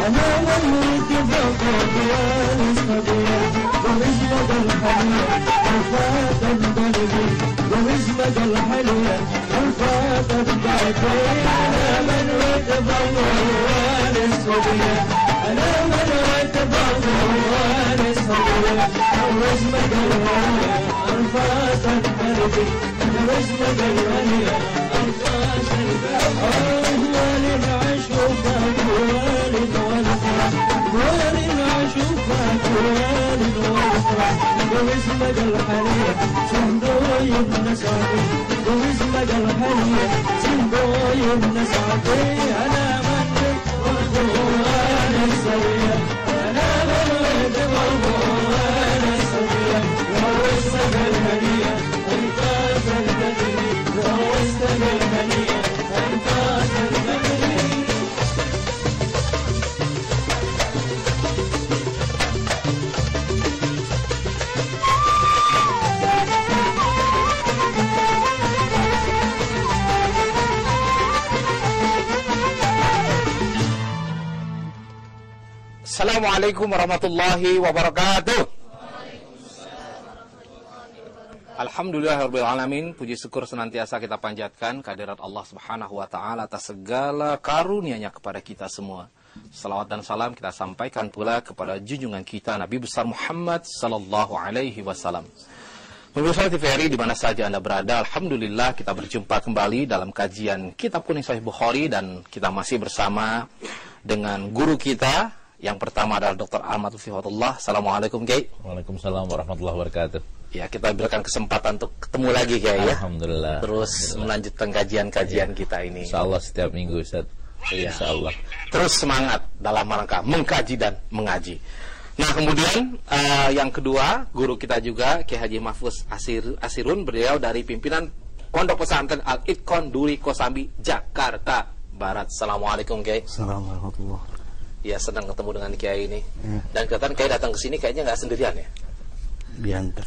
أنا وليت فوق الصبية واسمك الحلية الفاتن قلبي واسمك الحلية الفاتن قلبي أنا وليت فوق الصبية أنا وليت فوق الصبية واسمك الحلية الفاتن قلبي واسمك الحلية الفاتن قلبي والد عشوفك والد والفرح والد عشوفك والد والفرح واسمك الحلية صندوق النسعتي واسمك الحلية صندوق النسعتي أنا منك والقوان السوية أنا منك والقوان السوية واسمك الحلية أنت سلمتني واسمك الحلية أنت سلمتني. Assalamualaikum warahmatullahi wabarakatuh. Alhamdulillahirrahmanirrahim. Puji syukur senantiasa kita panjatkan kehadirat Allah subhanahu wa ta'ala atas segala karunia-Nya kepada kita semua. Salawat dan salam kita sampaikan pula kepada junjungan kita Nabi besar Muhammad sallallahu alaihi wasallam. Pemirsa TVRI di mana saja Anda berada, alhamdulillah kita berjumpa kembali dalam kajian Kitab Kuning Sahih Bukhari dan kita masih bersama dengan guru kita. Yang pertama adalah Dr. Ahmad Fihatullah. Assalamualaikum Kiai. Waalaikumsalam warahmatullahi wabarakatuh. Ya, kita berikan kesempatan untuk ketemu lagi Kiai ya. Alhamdulillah. Terus melanjutkan kajian-kajian kita ini. Insyaallah setiap minggu Ustaz. Iya. Insyaallah. Terus semangat dalam rangka mengkaji dan mengaji. Nah, kemudian yang kedua, guru kita juga Kiai Haji Mahfuz Asirun, beliau dari pimpinan Pondok Pesantren Al-Itqan Duri Kosambi, Jakarta Barat. Assalamualaikum Kiai. Assalamualaikum. Ya, senang ketemu dengan Kiai ini. Dan kelihatan Kiai datang ke sini kayaknya nggak sendirian ya. Diantar.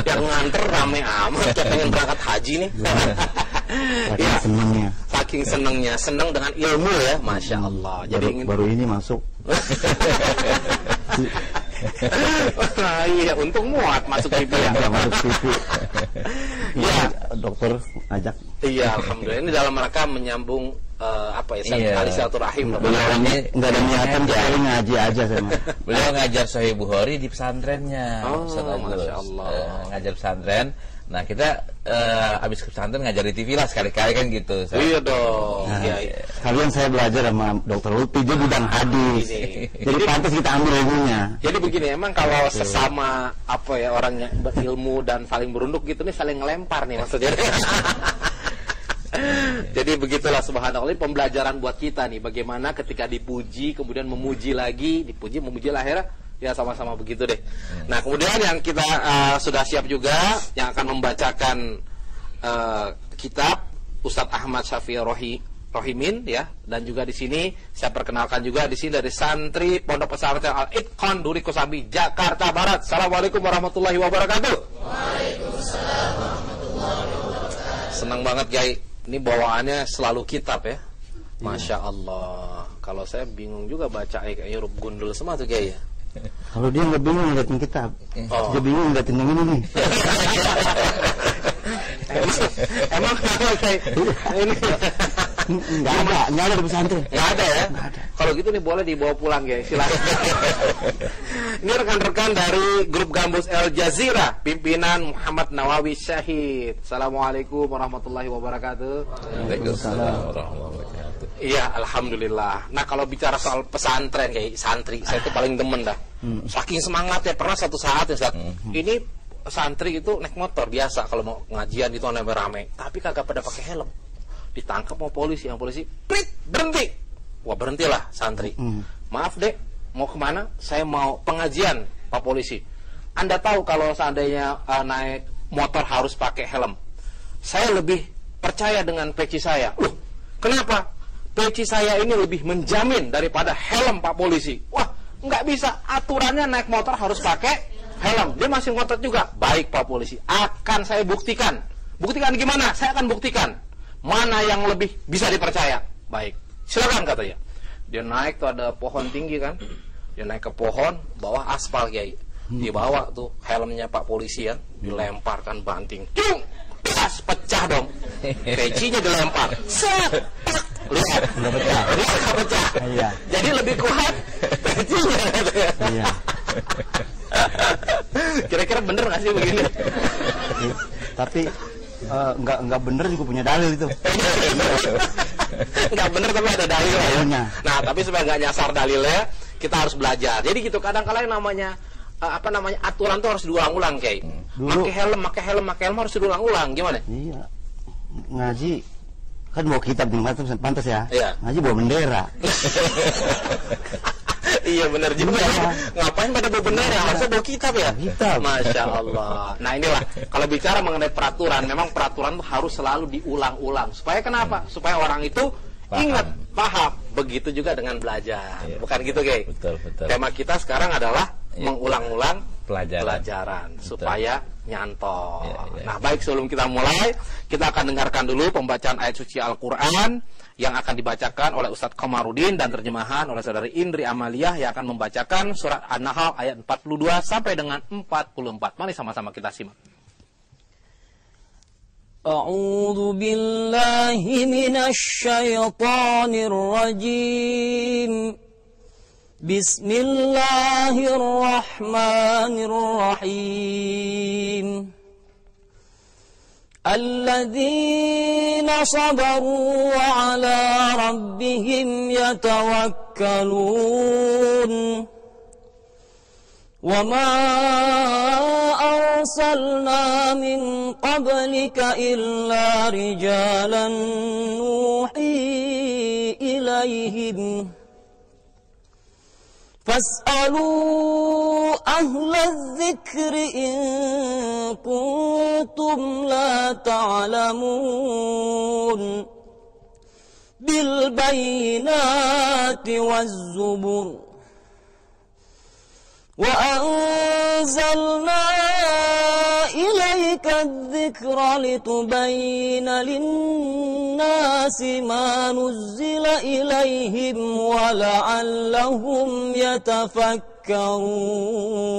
Yang nganter rame amat, kayak pengen berangkat haji nih. Ya, senangnya. saking senangnya, senang dengan ilmu ya, masya Allah. Jadi baru ini masuk. Iya, untung muat masuk TV ya. Masuk TV. Ya, dokter ajak. Iya, alhamdulillah. Ini dalam rangka menyambung apa ya, tali silaturahim. Nggak ada niatan sekali ngaji aja sama. Beliau ngajar Sahih Bukhari di pesantrennya. Oh, masya Allah. Ngajar pesantren. Nah, kita habis ke pesantren ngajar di TV lah sekali-kali kan gitu. Iya dong. Nah, iya. Kalian saya belajar sama Dokter Lutfi, dia bidang hadis. Jadi pantas kita ambil ilmunya. Jadi begini, emang kalau sesama apa ya orang yang berilmu dan saling berunduk gitu nih, saling ngelempar nih maksudnya. Jadi begitulah subhanallah, pembelajaran buat kita nih, bagaimana ketika dipuji kemudian memuji lagi, dipuji memuji lah, akhirnya ya sama-sama begitu deh. Nah, kemudian yang kita sudah siap juga yang akan membacakan kitab Ustadz Ahmad Syafi'i Rohimin ya, dan juga di sini saya perkenalkan juga di sini dari santri Pondok Pesantren Al-Itqan Duri Kosambi, Jakarta Barat. Assalamualaikum warahmatullahi wabarakatuh. Waalaikumsalam warahmatullahi wabarakatuh. Senang banget Kiai. Ini bawaannya selalu kitab ya. Masya Allah. Kalau saya bingung juga baca kayaknya huruf gundul semua tuh Kiai ya. Kalau dia nggak bingung ngeliatin kitab, dia bingung ngeliatin yang ini nih. Emang kalau kayak ini nggak ada di pesantren. nggak ada ya. Kalau gitu nih boleh dibawa pulang ya, silakan. Ini rekan-rekan dari grup Gambus El Jazira, pimpinan Muhammad Nawawi Syahid. Assalamualaikum warahmatullahi wabarakatuh. Waalaikumsalam warahmatullahi wabarakatuh. Iya, alhamdulillah. Nah, kalau bicara soal pesantren kayak santri, saya itu paling demen dah. Saking semangatnya, pernah satu saat ya, ini santri itu naik motor biasa kalau mau ngajian itu rame-rame, tapi kagak pada pakai helm. Ditangkap mau polisi, yang polisi, prit, berhenti. Wah, berhentilah santri. Maaf dek, mau kemana? Saya mau pengajian, Pak Polisi. Anda tahu kalau seandainya naik motor harus pakai helm. Saya lebih percaya dengan peci saya. Loh, kenapa? Peci saya ini lebih menjamin daripada helm Pak Polisi. Wah, nggak bisa. Aturannya naik motor harus pakai helm. Dia masih ngotot juga. Baik Pak Polisi, akan saya buktikan. Buktikan gimana? Saya akan buktikan mana yang lebih bisa dipercaya. Baik, silakan katanya. Dia naik tuh ada pohon tinggi kan. Dia naik ke pohon, bawah aspal Kiai. Dia bawa tuh helmnya Pak polisi kan, dilemparkan banting. Cung! Pas pecah dong. Pecinya dilempar. Set! Lihat, Nggak pecah. Lihat nggak pecah. Iya. Jadi lebih kuat pecinya. Iya. Kira-kira bener nggak sih begini? Tapi nggak bener juga punya dalil itu. Nggak bener tapi ada dalil ya. Dalilnya. Nah, tapi supaya nggak nyasar dalilnya, kita harus belajar. Jadi gitu, kadang-kala yang namanya aturan tuh harus diulang-ulang, Kiai. Dulu- Pakai helm harus diulang-ulang. Gimana? Iya. Ngaji kan bawa kitab nih, pantas ya. Iya. Ngaji bawa bendera. Iya benar juga. Iya. Ngapain pada bawa bendera? Harusnya bawa kitab ya. Kitab. Masya Allah. Nah inilah kalau bicara mengenai peraturan, memang peraturan tuh harus selalu diulang-ulang. Supaya kenapa? Supaya orang itu ingat, paham. Begitu juga dengan belajar. Iya. Bukan gitu, Kiai? Betul. Tema kita sekarang adalah Iya. mengulang-ulang Pelajaran. supaya nyantol. Iya. Nah, baik, sebelum kita mulai, kita akan dengarkan dulu pembacaan ayat suci Al-Quran yang akan dibacakan oleh Ustadz Komarudin dan terjemahan oleh saudari Indri Amalia yang akan membacakan surat An-Nahl ayat 42 sampai dengan 44. Mari sama-sama kita simak. أعوذ بالله من الشيطان الرجيم بسم الله الرحمن الرحيم الذين صبروا وعلى ربهم يتوكلون وما أرسلنا من قبلك إلا رجالا نوحي إليهم فاسألوا أهل الذكر إن كنتم لا تعلمون بالبينات والزبر وأنزلنا إليك الذكر لتبين للناس ما نزل إليهم ولعلهم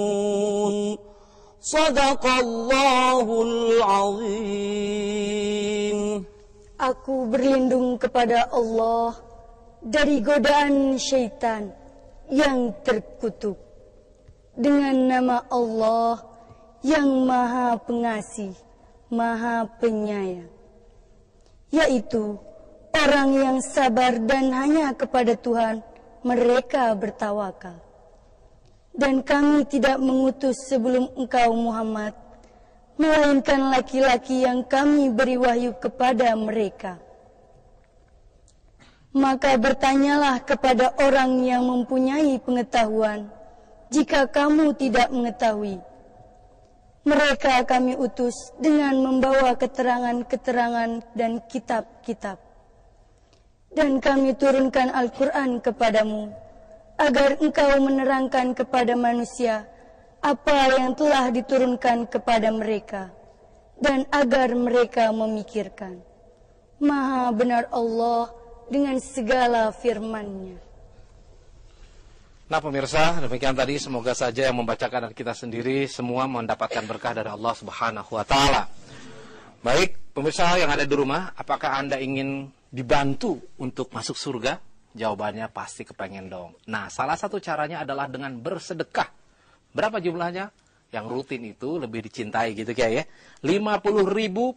يتفكرون صدق الله العظيم. Aku berlindung kepada Allah dari godaan syaitan yang terkutuk dengan nama Allah yang Maha Pengasih, Maha Penyayang, yaitu orang yang sabar dan hanya kepada Tuhan mereka bertawakal. Dan kami tidak mengutus sebelum engkau Muhammad, melainkan laki-laki yang kami beri wahyu kepada mereka. Maka bertanyalah kepada orang yang mempunyai pengetahuan, jika kamu tidak mengetahui. Mereka kami utus dengan membawa keterangan-keterangan dan kitab-kitab. Dan kami turunkan Al-Quran kepadamu, agar engkau menerangkan kepada manusia apa yang telah diturunkan kepada mereka, dan agar mereka memikirkan. Maha benar Allah dengan segala firman-Nya. Nah pemirsa, demikian tadi, semoga saja yang membacakan dan kita sendiri semua mendapatkan berkah dari Allah Subhanahu wa Ta'ala. Baik, pemirsa yang ada di rumah, apakah Anda ingin dibantu untuk masuk surga? Jawabannya pasti kepengen dong. Nah, salah satu caranya adalah dengan bersedekah. Berapa jumlahnya? Yang rutin itu lebih dicintai gitu kayak ya. 50.000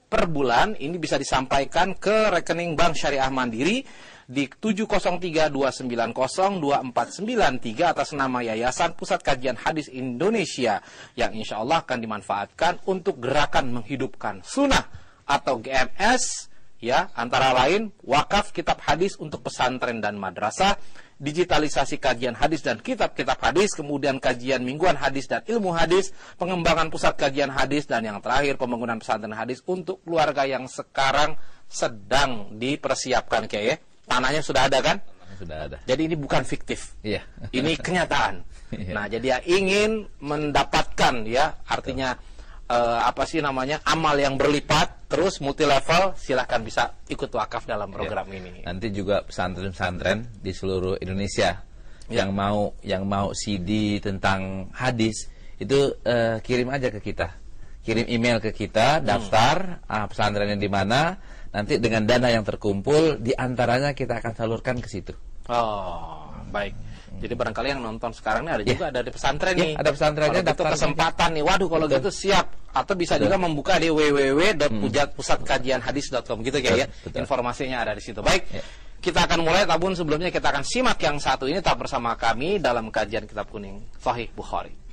per bulan ini bisa disampaikan ke rekening Bank Syariah Mandiri di 70329024993 atas nama Yayasan Pusat Kajian Hadis Indonesia yang insya Allah akan dimanfaatkan untuk gerakan menghidupkan sunnah atau GMS, ya, antara lain wakaf kitab hadis untuk pesantren dan madrasah, digitalisasi kajian hadis dan kitab-kitab hadis, kemudian kajian mingguan hadis dan ilmu hadis, pengembangan pusat kajian hadis, dan yang terakhir pembangunan pesantren hadis untuk keluarga yang sekarang sedang dipersiapkan kayak ya. Tanahnya sudah ada kan? Sudah ada. Jadi ini bukan fiktif. Iya. Ini kenyataan. Iya. Nah, jadi ya ingin mendapatkan ya, artinya apa sih namanya? Amal yang berlipat, terus multi level, silahkan bisa ikut wakaf dalam program ini. Nanti juga pesantren-pesantren di seluruh Indonesia yang mau CD tentang hadis itu kirim aja ke kita, kirim email ke kita, daftar pesantrennya di mana, nanti dengan dana yang terkumpul diantaranya kita akan salurkan ke situ. Oh, baik. Jadi barangkali yang nonton sekarang ini ada juga ada di pesantren nih. Ada pesantrennya, itu kesempatan nih. Waduh, kalau gitu siap. Atau bisa juga membuka di www.pusatkajianhadis.com gitu kayak ya. Informasinya ada di situ. Baik. Kita akan mulai, tabun sebelumnya kita akan simak yang satu ini, tetap bersama kami dalam kajian Kitab Kuning Sahih Bukhari.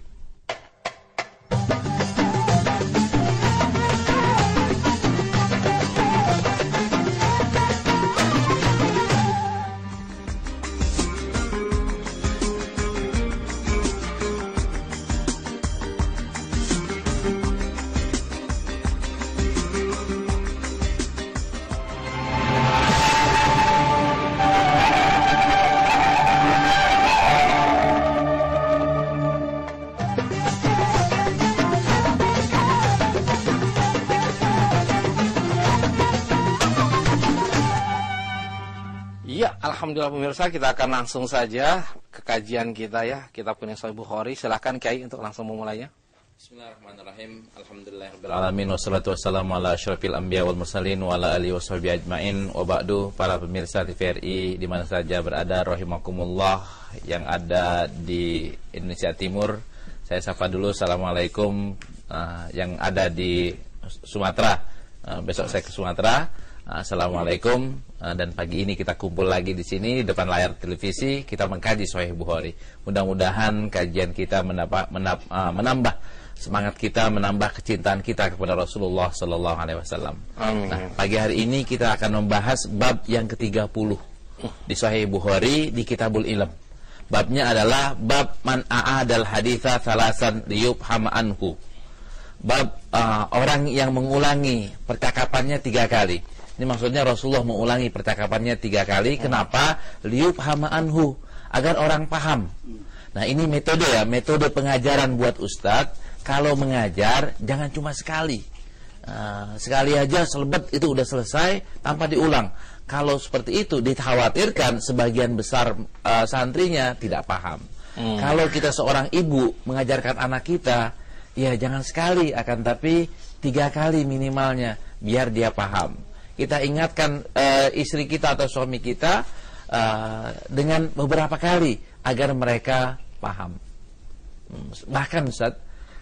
Alhamdulillah pemirsa, kita akan langsung saja ke kajian kita ya, Kitab Kuning Sahih Bukhari. Silahkan Kiai untuk langsung memulainya. Bismillahirrahmanirrahim. Alhamdulillahirabbil alamin wassalatu wassalamu ala asyrafil anbiya wal mursalin wa ala alihi washabihi ajmain. Wa ba'du, para pemirsa TVRI di mana saja berada rahimakumullah, yang ada di Indonesia Timur. Saya sapa dulu, assalamualaikum. Yang ada di Sumatera, besok saya ke Sumatera. Assalamualaikum, dan pagi ini kita kumpul lagi di sini di depan layar televisi, kita mengkaji Sahih Bukhari. Mudah-mudahan kajian kita menambah semangat kita, menambah kecintaan kita kepada Rasulullah Sallallahu Alaihi Wasallam. Nah, pagi hari ini kita akan membahas bab yang ke-30 di Sahih Bukhari di Kitabul Ilm. Babnya adalah bab man a'adal haditha thalasan liyubhama anhu. Bab orang yang mengulangi percakapannya 3 kali. Ini maksudnya Rasulullah mengulangi percakapannya 3 kali. Kenapa? Liyubhama anhu, agar orang paham. Nah, ini metode ya, metode pengajaran buat ustadz. Kalau mengajar jangan cuma sekali. Sekali aja selebet itu udah selesai tanpa diulang. Kalau seperti itu dikhawatirkan sebagian besar santrinya tidak paham. Kalau kita seorang ibu mengajarkan anak kita, ya jangan sekali, akan tapi 3 kali minimalnya biar dia paham. Kita ingatkan istri kita atau suami kita dengan beberapa kali agar mereka paham. Bahkan Ustaz,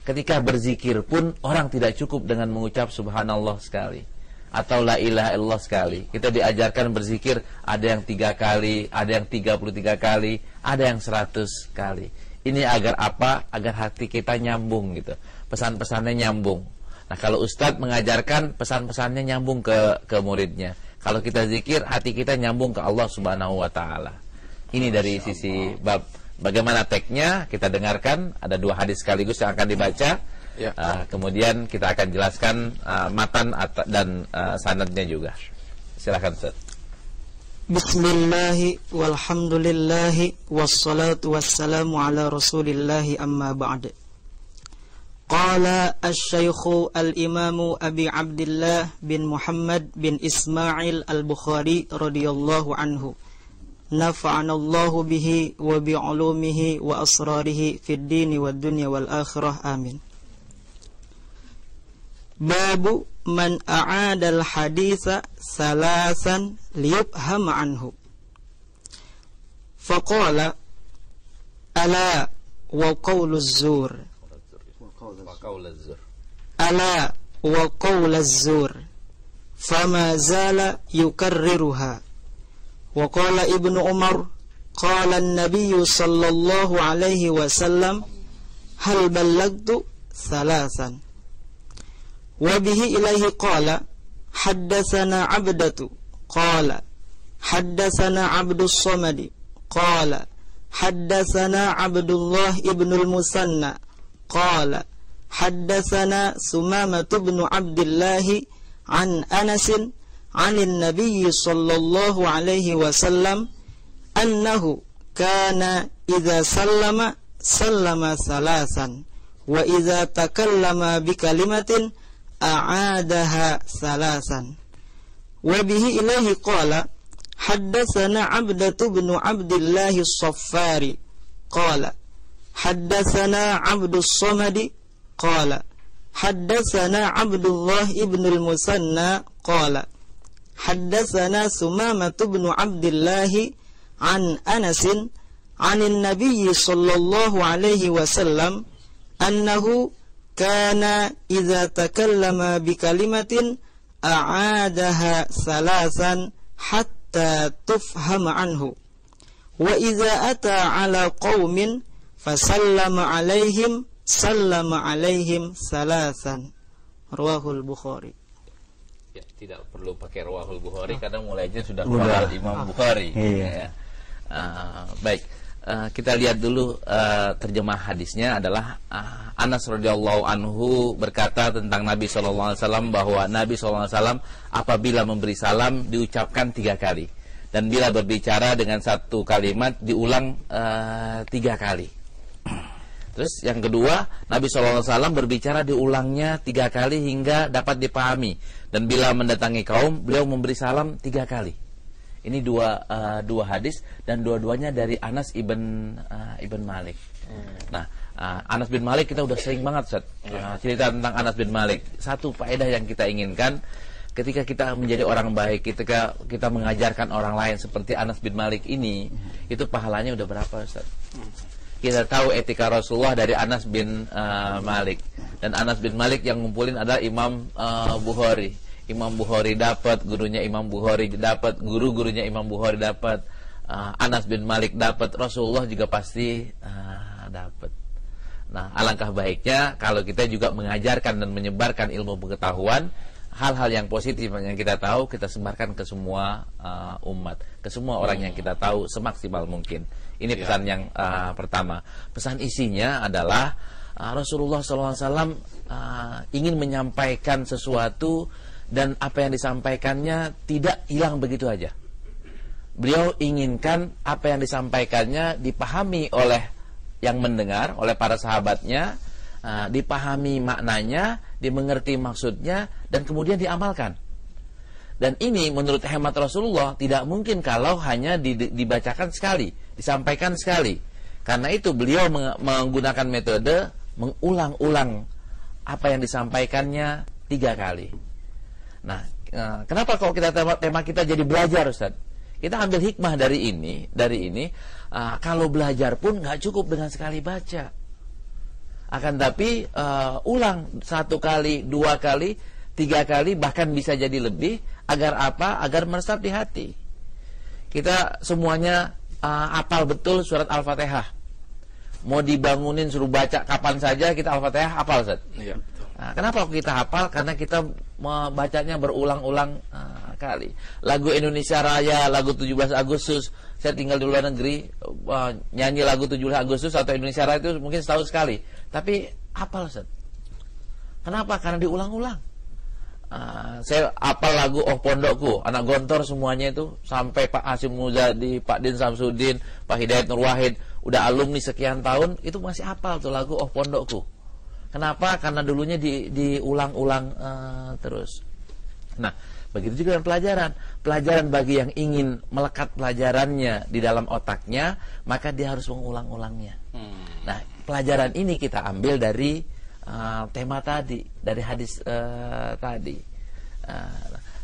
ketika berzikir pun orang tidak cukup dengan mengucap subhanallah sekali atau la ilaha illallah sekali. Kita diajarkan berzikir ada yang 3 kali, ada yang 33 kali, ada yang 100 kali. Ini agar apa? Agar hati kita nyambung gitu. Pesan-pesannya nyambung. Nah, kalau ustadz mengajarkan, pesan-pesannya nyambung ke muridnya. Kalau kita zikir, hati kita nyambung ke Allah Subhanahu wa taala. Ini dari sisi bab. Bagaimana teksnya kita dengarkan, ada 2 hadis sekaligus yang akan dibaca. Ya. Kemudian kita akan jelaskan matan dan sanadnya juga. Silakan Ustaz. Bismillahi walhamdulillahi wassalatu wassalamu ala rasulillahi amma ba'd. Qala asy-syaikhu al-imamu Abi Abdillah bin Muhammad bin Ismail al-Bukhari radhiyallahu anhu. Nafa'anallahu bihi wa bi'ulumihi wa asrarihi fid dini wad dunya wal akhirah. Amin. Babu man a'ada al-haditha salasan liyubhama anhu. Faqala ala wa qawlu az-zur. Ala wa qawla az-zur fama zala yukarriruha. Wa qala Ibnu Umar qala an-nabiy sallallahu alaihi wasallam hal ballagtu thalathan. Wa bihi ilaihi qala haddatsana 'Abdatu qala haddatsana 'Abdus Samad qala haddatsana Abdullah ibnul Musanna qala haddatsana Sumamah bin Abdullah an Anas an an-nabiy sallallahu alaihi wasallam annahu kana idza sallama thalathan wa idza takallama bi kalimatin أعادها ثلاثا. وبه إليه قال حدثنا عبدة بن عبد الله الصفاري قال حدثنا عبد الصمد قال حدثنا عبد الله بن المثنى قال حدثنا ثمامة بن عبد الله عن أنس عن النبي صلى الله عليه وسلم أنه كان إذا تكلم بكلمة أعادها ثلاثا حتى تفهم عنه، وإذا أتى على قوم فسلم عليهم سلم عليهم ثلاثا. Rawahul Bukhari. Ya, tidak perlu pakai Rawahul Bukhari karena mulainya sudah keluar Imam Bukhari. Iya. Ya. Baik, kita lihat dulu terjemah hadisnya adalah Anas radhiyallahu anhu berkata tentang Nabi sallallahu alaihi wasallam bahwa Nabi sallallahu alaihi wasallam apabila memberi salam diucapkan 3 kali, dan bila berbicara dengan satu kalimat diulang 3 kali. Terus yang kedua, Nabi SAW berbicara diulangnya 3 kali hingga dapat dipahami. Dan bila mendatangi kaum, beliau memberi salam 3 kali. Ini dua hadis dan dua-duanya dari Anas ibn Malik. Nah, Anas bin Malik kita udah sering banget Ustaz. Cerita tentang Anas bin Malik. Satu faedah yang kita inginkan ketika kita menjadi orang baik, ketika kita mengajarkan orang lain seperti Anas bin Malik ini, itu pahalanya udah berapa Ustaz? Kita tahu etika Rasulullah dari Anas bin Malik. Dan Anas bin Malik yang ngumpulin adalah Imam Bukhari. Imam Bukhari dapat, gurunya Imam Bukhari dapat, guru-gurunya Imam Bukhari dapat, Anas bin Malik dapat, Rasulullah juga pasti dapat. Nah, alangkah baiknya kalau kita juga mengajarkan dan menyebarkan ilmu pengetahuan, hal-hal yang positif yang kita tahu kita sebarkan ke semua umat, ke semua orang yang kita tahu semaksimal mungkin. Ini pesan yang pertama. Pesan isinya adalah Rasulullah SAW ingin menyampaikan sesuatu dan apa yang disampaikannya tidak hilang begitu aja. Beliau inginkan apa yang disampaikannya dipahami oleh yang mendengar, oleh para sahabatnya, dipahami maknanya, dimengerti maksudnya, dan kemudian diamalkan. Dan ini menurut hemat Rasulullah tidak mungkin kalau hanya dibacakan sekali, disampaikan sekali. Karena itu beliau menggunakan metode mengulang-ulang apa yang disampaikannya 3 kali. Nah, kenapa kalau kita tema kita jadi belajar Ustaz? Kita ambil hikmah dari ini. Kalau belajar pun nggak cukup dengan sekali baca. Akan tapi ulang 1 kali, 2 kali, 3 kali, bahkan bisa jadi lebih. Agar apa? Agar meresap di hati. Kita semuanya hafal betul surat Al-Fatihah. Mau dibangunin suruh baca kapan saja kita Al-Fatihah hafal Ustaz. Iya, betul. Nah, kenapa kita hafal? Karena kita membacanya berulang-ulang kali. Lagu Indonesia Raya, lagu 17 Agustus. Saya tinggal di luar negeri, nyanyi lagu 17 Agustus atau Indonesia Raya itu mungkin setahun sekali. Tapi hafal Ustaz. Kenapa? Karena diulang-ulang. Saya hafal lagu Oh Pondokku, Anak Gontor semuanya itu, sampai Pak Hasyim Muzadi, Pak Din Samsudin, Pak Hidayat Nur Wahid, udah alumni sekian tahun, itu masih hafal tuh lagu Oh Pondokku. Kenapa? Karena dulunya diulang-ulang terus. Nah, begitu juga dengan pelajaran. Pelajaran bagi yang ingin melekat pelajarannya di dalam otaknya, maka dia harus mengulang-ulangnya. Nah, pelajaran ini kita ambil dari tema tadi, dari hadis tadi.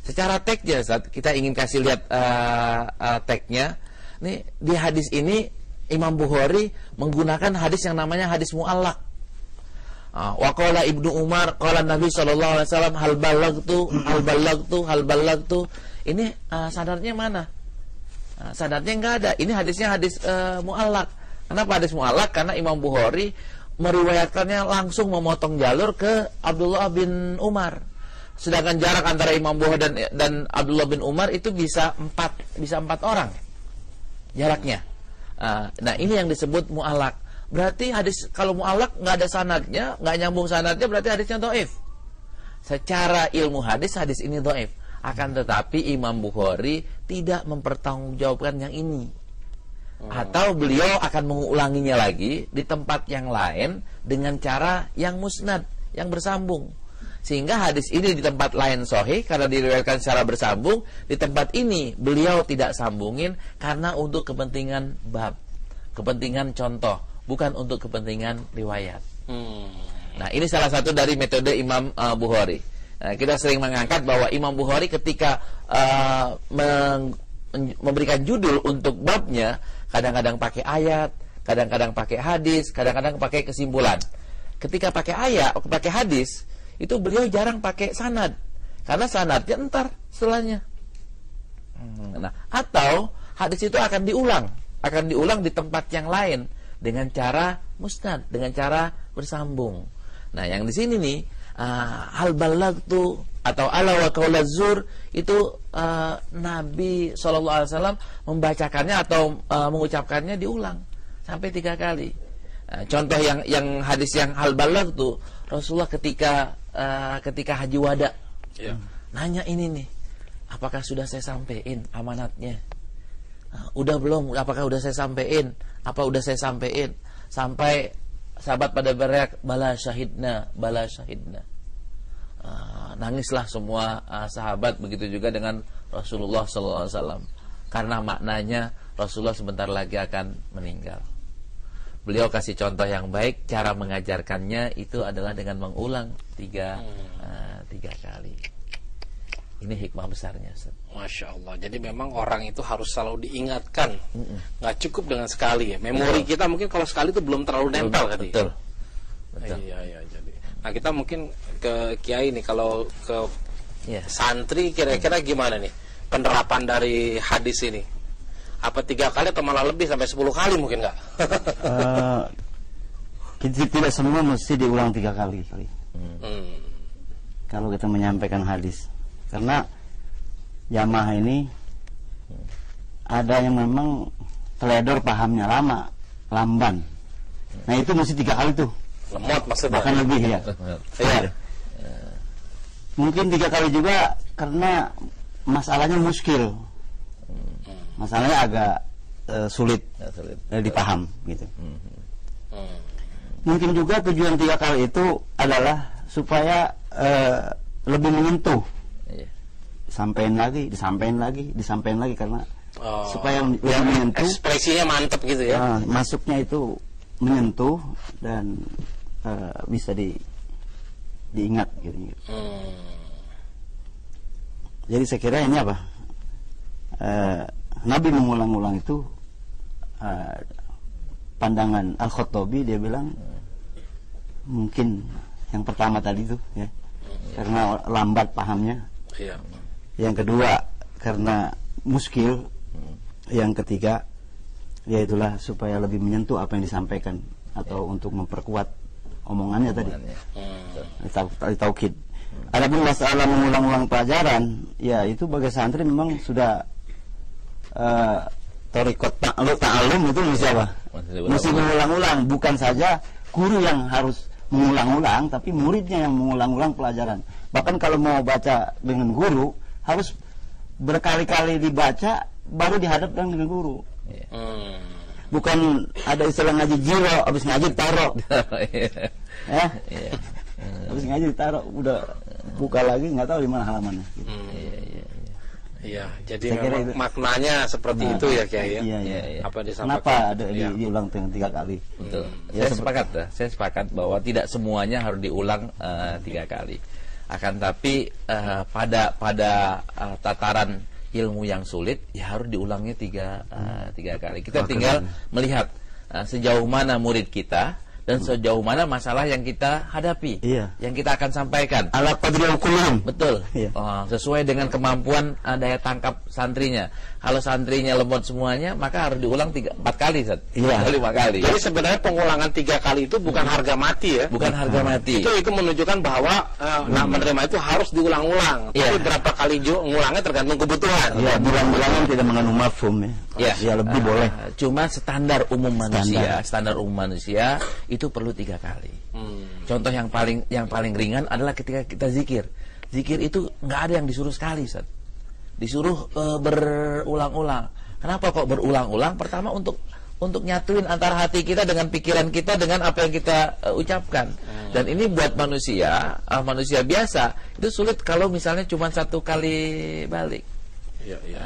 Secara teksnya, kita ingin kasih lihat teksnya. Nih, di hadis ini Imam Bukhari menggunakan hadis yang namanya hadis mu'allaq. Wa qala Ibnu Umar qala Nabi sallallahu alaihi wasallam hal balagtu. Ini sanadnya mana? Sanadnya enggak ada. Ini hadisnya hadis mu'allaq. Kenapa hadis mu'allaq? Karena Imam Bukhari meriwayatkannya langsung memotong jalur ke Abdullah bin Umar. Sedangkan jarak antara Imam Bukhari dan Abdullah bin Umar itu bisa 4 orang jaraknya. Nah, ini yang disebut mu'allaq. Berarti hadis kalau mu'allaq nggak ada sanadnya, nggak nyambung sanadnya, berarti hadisnya dhaif. Secara ilmu hadis ini dhaif. Akan tetapi Imam Bukhari tidak mempertanggungjawabkan yang ini. Atau beliau akan mengulanginya lagi di tempat yang lain dengan cara yang musnad, yang bersambung. Sehingga hadis ini di tempat lain sahih karena diriwayatkan secara bersambung. Di tempat ini beliau tidak sambungin karena untuk kepentingan bab, kepentingan contoh, bukan untuk kepentingan riwayat. Nah, ini salah satu dari metode Imam Bukhari. Nah, kita sering mengangkat bahwa Imam Bukhari ketika memberikan judul untuk babnya, kadang-kadang pakai ayat, kadang-kadang pakai hadis, kadang-kadang pakai kesimpulan. Ketika pakai ayat, pakai hadis, itu beliau jarang pakai sanad, karena sanadnya entar setelahnya. Nah, atau hadis itu akan diulang di tempat yang lain dengan cara musnad, dengan cara bersambung. Nah, yang di sini nih hal balagtu atau ala wa qaula zur itu Nabi SAW membacakannya atau mengucapkannya diulang sampai 3 kali. Contoh yang hadis yang hal balagtu, Rasulullah ketika haji wada, nanya ini nih, apakah sudah saya sampein amanatnya? Udah belum? Apakah udah saya sampein? Apa udah saya sampein? Sampai sahabat pada berteriak, bala syahidna, bala syahidna. Nangislah semua sahabat, begitu juga dengan Rasulullah SAW, karena maknanya Rasulullah sebentar lagi akan meninggal. Beliau kasih contoh yang baik, cara mengajarkannya itu adalah dengan mengulang 3 kali. Ini hikmah besarnya, Ustaz. Masya Allah. Jadi memang orang itu harus selalu diingatkan. Nggak cukup dengan sekali ya. Memori kita mungkin kalau sekali itu belum terlalu nempel. Betul. Iya. Jadi, nah kita mungkin ke Kiai nih, kalau ke santri kira-kira gimana nih penerapan dari hadis ini? Apa 3 kali atau malah lebih sampai 10 kali mungkin nggak? Tidak semua mesti diulang 3 kali. Kalau kita menyampaikan hadis, karena jamaah ini ada yang memang teledor pahamnya, lamban. Nah itu mesti 3 kali tuh. Lemot maksudnya. Bahkan lebih ya. Iya. Mungkin 3 kali juga karena masalahnya muskil. Masalahnya agak sulit dipaham gitu. Mungkin juga tujuan 3 kali itu adalah supaya lebih menyentuh. Disampaikan lagi karena supaya lebih menyentuh. Ekspresinya mantep gitu ya. Masuknya itu menyentuh dan bisa diingat gitu. Jadi saya kira ini apa? Nabi mengulang-ulang itu pandangan Al-Khattabi, dia bilang mungkin yang pertama tadi itu ya, karena lambat pahamnya. Yang kedua karena muskil. Yang ketiga yaitulah supaya lebih menyentuh apa yang disampaikan atau untuk memperkuat omongannya tadi. Taukid. Adapun masalah mengulang-ulang pelajaran, ya itu bagi santri memang sudah torikot ta'alum itu mesti apa? Mesti mengulang-ulang, bukan saja guru yang harus mengulang-ulang, tapi muridnya yang mengulang-ulang pelajaran. Bahkan kalau mau baca dengan guru, harus berkali-kali dibaca baru dihadapkan dengan guru. Bukan ada istilah ngaji jiro, habis ngaji taro. Habis ngaji ditaruh, udah buka lagi nggak tahu di mana halamannya. Iya, jadi memang maknanya seperti itu ya Kiai ya. Iya. Apa disampaikan? Kenapa ada diulang 3 kali? Betul. Saya sepakat bahwa tidak semuanya harus diulang 3 kali. Akan tapi pada tataran ilmu yang sulit ya harus diulangnya 3 kali. Kita tinggal melihat sejauh mana murid kita dan sejauh mana masalah yang kita hadapi, yang kita akan sampaikan. Ala qadri al-qulum. Betul. Sesuai dengan kemampuan daya tangkap santrinya. Kalau santrinya lemot semuanya, maka harus diulang 4 kali, 5 kali. Jadi sebenarnya pengulangan 3 kali itu bukan harga mati ya? Bukan harga mati. Itu menunjukkan bahwa menerima itu harus diulang-ulang. Tapi berapa kali ngulangnya tergantung kebutuhan. Ya, bulan-bulanan tidak mengandung mafhum ya. Ya lebih boleh. Cuma standar umum manusia itu perlu 3 kali. Contoh yang paling ringan adalah ketika kita zikir. Zikir itu nggak ada yang disuruh sekali, Ustaz. Disuruh berulang-ulang. Kenapa kok berulang-ulang? Pertama untuk untuk nyatuin antara hati kita dengan pikiran kita dengan apa yang kita ucapkan. Dan ini buat manusia biasa itu sulit kalau misalnya cuma satu kali balik. Iya, iya.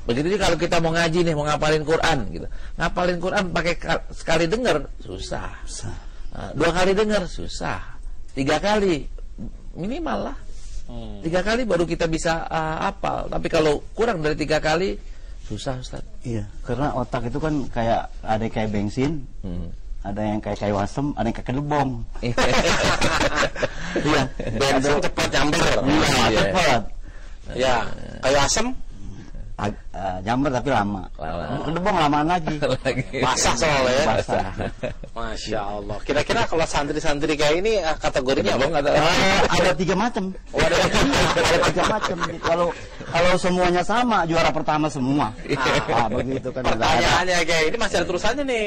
Begitu juga kalau kita mau ngaji nih, mau ngapalin Quran gitu. Ngapalin Quran pakai sekali dengar susah. 2 kali dengar susah. 3 kali minimal lah. 3 kali baru kita bisa hafal. Tapi kalau kurang dari 3 kali susah, Ustaz. Iya, karena otak itu kan kayak ada kayak bensin, ada yang kayak kayu asem, ada yang kayak kedebong. Iya, Bensin cepat nyamber. Iya, cepat. Ya, kayu asem Jamber tapi lama. Kedebong lamaan lagi. basah soalnya. Basah. Masya Allah. Kira-kira kalau santri-santri kayak ini kategorinya apa? Ada 3 macam. Oh, ada Ada 3 macam. Kalau semuanya sama, juara pertama semua. Begitu kan. Pertanyaannya kayak ini masih ada terusannya nih.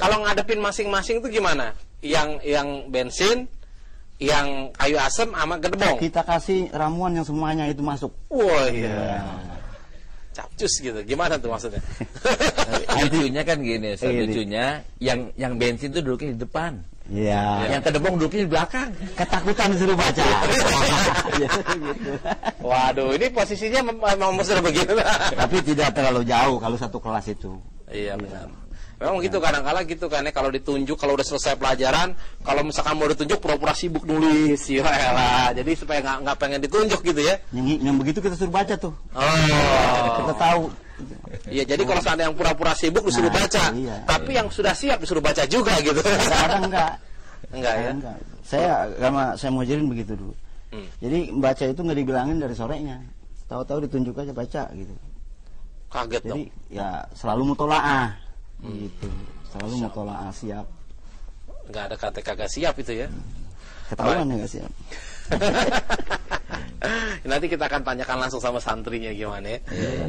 Kalau ngadepin masing-masing itu gimana? Yang bensin, yang kayu asem sama gedebong. Kita kasih ramuan yang semuanya itu masuk. Wah, iya. Capcus gitu. Gimana tuh maksudnya? Lucunya kan gini, lucunya yang bensin tuh duduknya di depan. Iya. Yang kedebong duduknya di belakang. Ketakutan disuruh baca. Waduh, ini posisinya memang sudah begitu. Tapi tidak terlalu jauh kalau satu kelas itu. Iya, benar. Memang gitu kadang-kala gitu kan ya, kalau ditunjuk, kalau udah selesai pelajaran, kalau misalkan mau ditunjuk pura-pura sibuk nulis, ya elah. Jadi supaya nggak pengen ditunjuk gitu ya. Yang begitu kita suruh baca tuh. Kita tahu. Iya, jadi kalau seandainya yang pura-pura sibuk disuruh baca, iya. Tapi yang sudah siap disuruh baca juga gitu. Kadang enggak. Enggak ya. Enggak. Saya mau ajarin begitu dulu. Jadi baca itu nggak dibilangin dari sorenya. Tahu-tahu ditunjuk aja baca gitu. Kaget Jadi dong. ya selalu mutolaah. Gitu. Selalu mutolaah siap. Nggak ada kata kagak siap itu ya. Ketahuan ya nggak siap. Nanti kita akan tanyakan langsung sama santrinya gimana ya.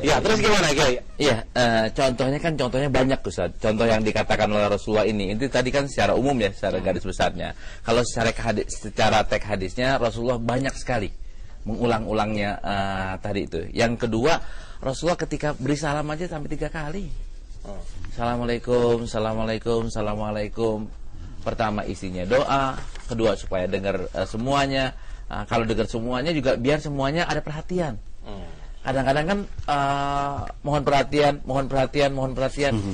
Ya, terus gimana Kiai? Iya, contohnya banyak Ustaz. Contoh yang dikatakan oleh Rasulullah ini tadi kan secara umum ya, secara garis besarnya. Kalau secara teks hadisnya Rasulullah banyak sekali mengulang-ulangnya tadi itu. Yang kedua, Rasulullah ketika beri salam aja sampai 3 kali. Assalamualaikum, assalamualaikum, assalamualaikum. Pertama isinya doa, kedua supaya dengar semuanya. Kalau dengar semuanya juga biar semuanya ada perhatian. Kadang-kadang kan mohon perhatian.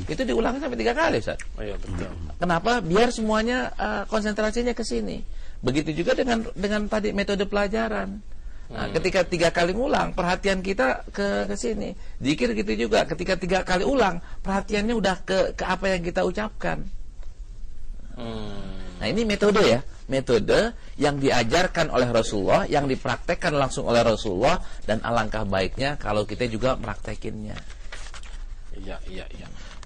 Itu diulangi sampai 3 kali, Ustaz. Oh iya, betul. Kenapa? Biar semuanya konsentrasinya ke sini. Begitu juga dengan tadi metode pelajaran. Ketika 3 kali ngulang, perhatian kita ke sini. Zikir gitu juga. Ketika 3 kali ulang, perhatiannya udah ke apa yang kita ucapkan. Nah, ini metode ya. Metode yang diajarkan oleh Rasulullah, yang dipraktekkan langsung oleh Rasulullah, dan alangkah baiknya kalau kita juga praktekinnya. Iya.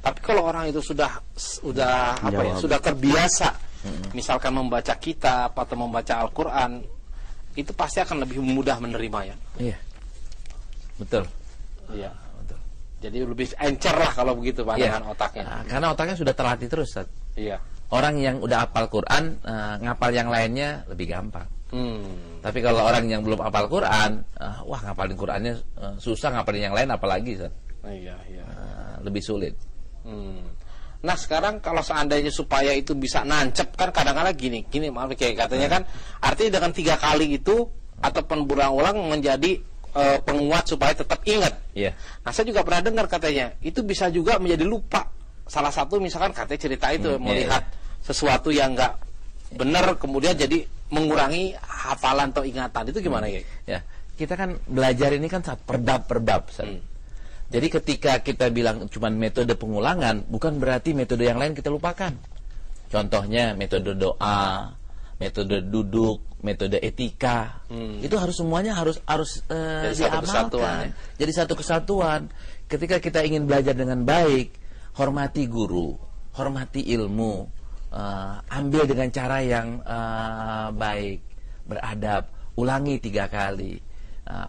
Tapi kalau orang itu sudah terbiasa, misalkan membaca kitab atau membaca Al-Quran, itu pasti akan lebih mudah menerima ya. Iya. Betul. Iya, betul. Jadi lebih encer lah kalau begitu pandangan otaknya. Karena otaknya sudah terlatih terus, Ustaz. Iya. Orang yang udah hafal Quran, ngapal yang lainnya lebih gampang. Tapi kalau orang yang belum hafal Quran, ngapalin Qurannya susah, ngapalin yang lain apalagi, Ustaz. Iya. Lebih sulit. Nah, sekarang kalau seandainya supaya itu bisa nancep, kan kadang-kadang gini maaf kayak katanya kan, artinya dengan 3 kali itu ataupun berulang-ulang menjadi penguat supaya tetap ingat. Iya. Nah, saya juga pernah dengar katanya itu bisa juga menjadi lupa. Salah satu misalkan katanya cerita itu melihat sesuatu yang nggak benar, kemudian jadi mengurangi hafalan atau ingatan, itu gimana ya? Kita kan belajar ini kan perbab. Jadi ketika kita bilang cuma metode pengulangan, bukan berarti metode yang lain kita lupakan. Contohnya metode doa, metode duduk, metode etika. Itu semuanya harus diamalkan. Jadi satu kesatuan. Ketika kita ingin belajar dengan baik, hormati guru, hormati ilmu, ambil dengan cara yang baik, beradab, ulangi 3 kali.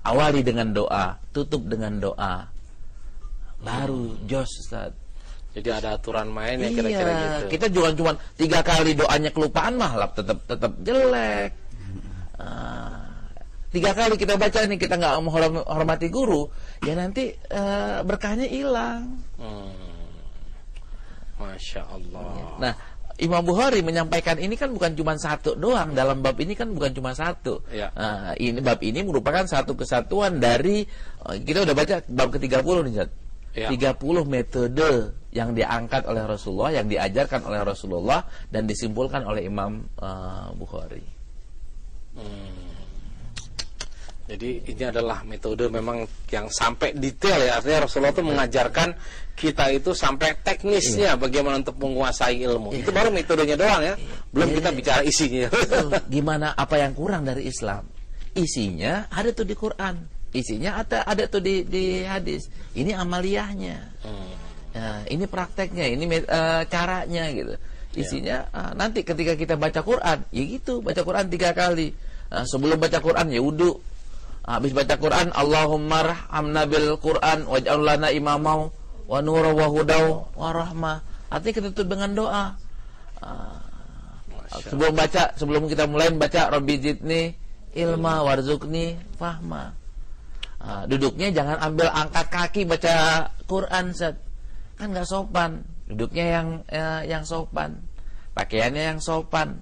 Awali dengan doa, tutup dengan doa. Baru jos, Ustaz. Jadi ada aturan main ya kira-kira gitu. Kita cuma 3 kali doanya kelupaan mah tetap jelek. 3 kali kita baca nih kita nggak menghormati guru, ya nanti berkahnya hilang. Masya Allah. Nah, Imam Bukhari menyampaikan ini kan bukan cuma satu doang, dalam bab ini kan bukan cuma satu. Ya. Ini bab ini merupakan satu kesatuan dari kita udah baca bab ke-30 nih, Zat. Ya. 30 metode yang diangkat oleh Rasulullah, yang diajarkan oleh Rasulullah dan disimpulkan oleh Imam Bukhari. Jadi ini adalah metode memang yang sampai detail ya. Artinya Rasulullah itu mengajarkan kita itu sampai teknisnya bagaimana untuk menguasai ilmu. Itu baru metodenya doang ya. Belum kita bicara isinya. Gimana, apa yang kurang dari Islam? Isinya ada tuh di Quran. Isinya ada tuh di hadis. Ini amaliyahnya. Ini prakteknya, ini caranya gitu. Isinya nanti ketika kita baca Quran, ya gitu, baca Quran 3 kali. Sebelum baca Quran ya wudu. Habis baca Quran, Allahumma rahmna bil Quran waj'al lana imamau wa nura wa hudau wa rahmah. Artinya kita tutup dengan doa. Sebelum kita mulai baca Rabbi zidni ilma warzuqni fahma. Duduknya jangan ambil angkat kaki baca Quran, Set. Kan nggak sopan. Duduknya yang sopan. Pakaiannya yang sopan.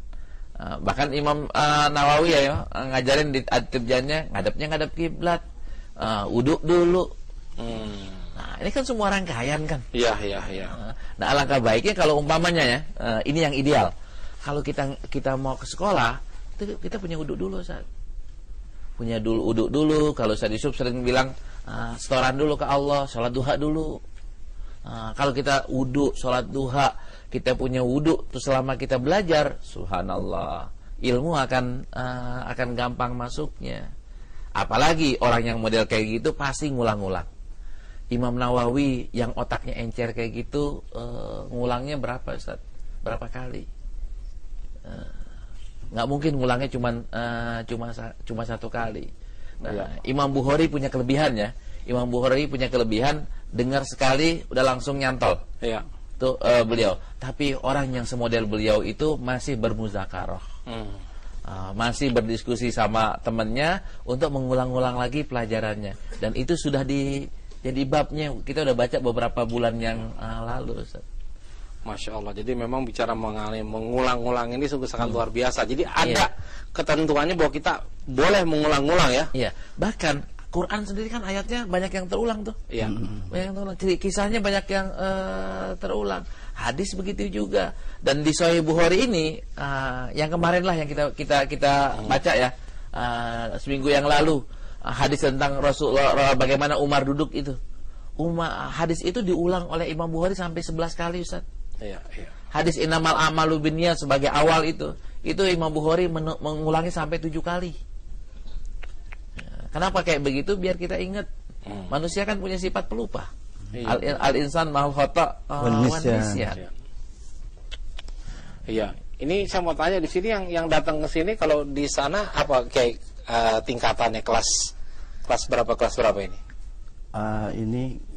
Bahkan Imam Nawawi ya ngajarin di At-Tibyannya ngadep kiblat, wudhu dulu. Nah, ini kan semua rangkaian kan. Iya. Nah, alangkah baiknya kalau umpamanya ya, ini yang ideal. Kalau kita mau ke sekolah, kita punya wudhu dulu, Ustaz. Punya dulu wudhu dulu. Kalau Ustaz Yusuf sering bilang setoran dulu ke Allah, sholat duha dulu. Kalau kita wudhu, sholat duha, kita punya wudhu, terus selama kita belajar, subhanallah, ilmu akan gampang masuknya. Apalagi orang yang model kayak gitu pasti ngulang-ngulang. Imam Nawawi yang otaknya encer kayak gitu, ngulangnya berapa, Ustaz? Berapa kali? Nggak mungkin ngulangnya cuma 1 kali. Nah, Imam Bukhari punya kelebihan ya. Imam Bukhari punya kelebihan, dengar sekali udah langsung nyantol. Iya. Tuh beliau. Tapi orang yang semodel beliau itu masih bermuzakarah. Masih berdiskusi sama temannya untuk mengulang-ulang lagi pelajarannya. Dan itu sudah jadi babnya. Kita udah baca beberapa bulan yang lalu, Ustaz. Masya Allah. Jadi memang bicara mengenai mengulang-ulang ini sungguh sangat luar biasa. Jadi ada ketentuannya bahwa kita boleh mengulang-ulang ya. Iya. Bahkan Quran sendiri kan ayatnya banyak yang terulang tuh. Iya. Banyak yang terulang. Kisahnya banyak yang terulang. Hadis begitu juga. Dan di Sahih Bukhari ini yang kemarin lah yang kita baca ya, seminggu yang lalu, hadis tentang Rasulullah, bagaimana Umar duduk itu. Hadis itu diulang oleh Imam Bukhari sampai 11 kali, Ustaz. Iya. Hadis innamal a'malu binniyat sebagai awal itu Imam Bukhari mengulangi sampai 7 kali. Kenapa kayak begitu? Biar kita ingat. Manusia kan punya sifat pelupa. Al-insan mahal khata' wan nisyan. Iya. Ini saya mau tanya di sini yang datang ke sini, kalau di sana apa kayak tingkatannya, kelas berapa ini? Ini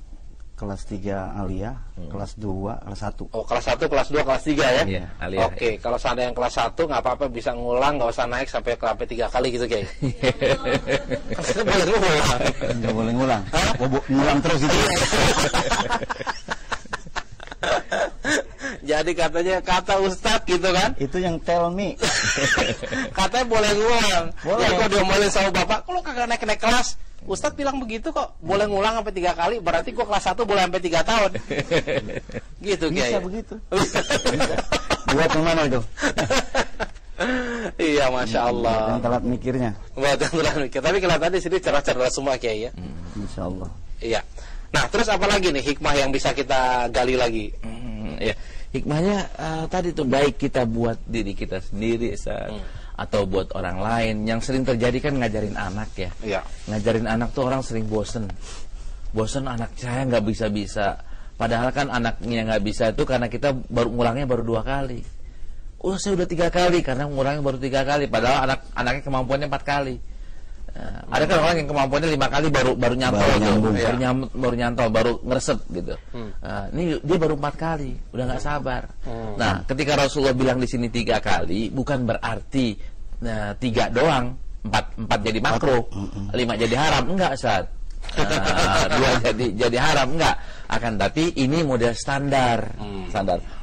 kelas 3 aliyah, kelas 2, kelas 1. Oh, kelas 1, kelas 2, kelas 3 ya? Iya, aliyah. Oke, kalau ada yang kelas 1 nggak apa-apa, bisa ngulang, nggak usah naik sampai 3 kali gitu, kayak. Boleh ngulang. Nggak boleh ngulang. Ngulang terus itu. Jadi katanya kata Ustadz gitu kan? Itu yang tell me. Katanya boleh ngulang. Boleh. Ya kalau diomelin sama bapak, kalau kagak naik kelas, Ustadz bilang begitu kok, boleh ngulang sampai 3 kali, berarti gua kelas 1 boleh sampai 3 tahun. Gitu Bisa kayak. begitu. Buat yang mana itu? Iya, Masya Allah. Buat yang telat mikirnya. Buat yang telat mikir. Tapi kelihatan di sini cerdas-cerdas semua kayak ya. Insya Allah. Iya. Nah, terus apa lagi nih hikmah yang bisa kita gali lagi? Ya. Hikmahnya tadi tuh, baik kita buat diri kita sendiri, atau buat orang lain. Yang sering terjadi kan ngajarin anak ya. Iya. Ngajarin anak tuh orang sering bosen, anak saya nggak bisa. Padahal kan anaknya nggak bisa itu karena kita ngulangnya baru 2 kali. Oh, saya udah 3 kali karena ngulangnya baru 3 kali. Padahal anaknya kemampuannya 4 kali. Ada kan orang yang kemampuannya 5 kali baru nyantol, baru nyantol, baru ngeresep gitu. Ini dia baru 4 kali, udah nggak sabar. Nah, ketika Rasulullah bilang di sini 3 kali, bukan berarti 3 doang, 4 jadi makruh, 5 jadi haram, enggak, Ustaz. dua jadi haram, enggak. Akan tapi ini model standar.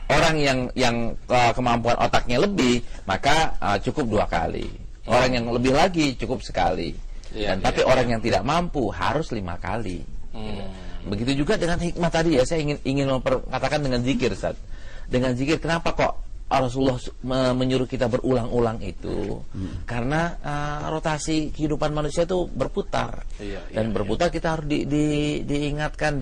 Orang yang kemampuan otaknya lebih, maka cukup 2 kali. Orang yang lebih lagi cukup sekali. Tapi orang yang tidak mampu harus 5 kali. Begitu juga dengan hikmah tadi ya, saya ingin memperkatakan dengan zikir, Ustaz. Dengan zikir, kenapa kok Rasulullah menyuruh kita berulang-ulang itu? Karena rotasi kehidupan manusia itu berputar. Dan berputar kita harus diingatkan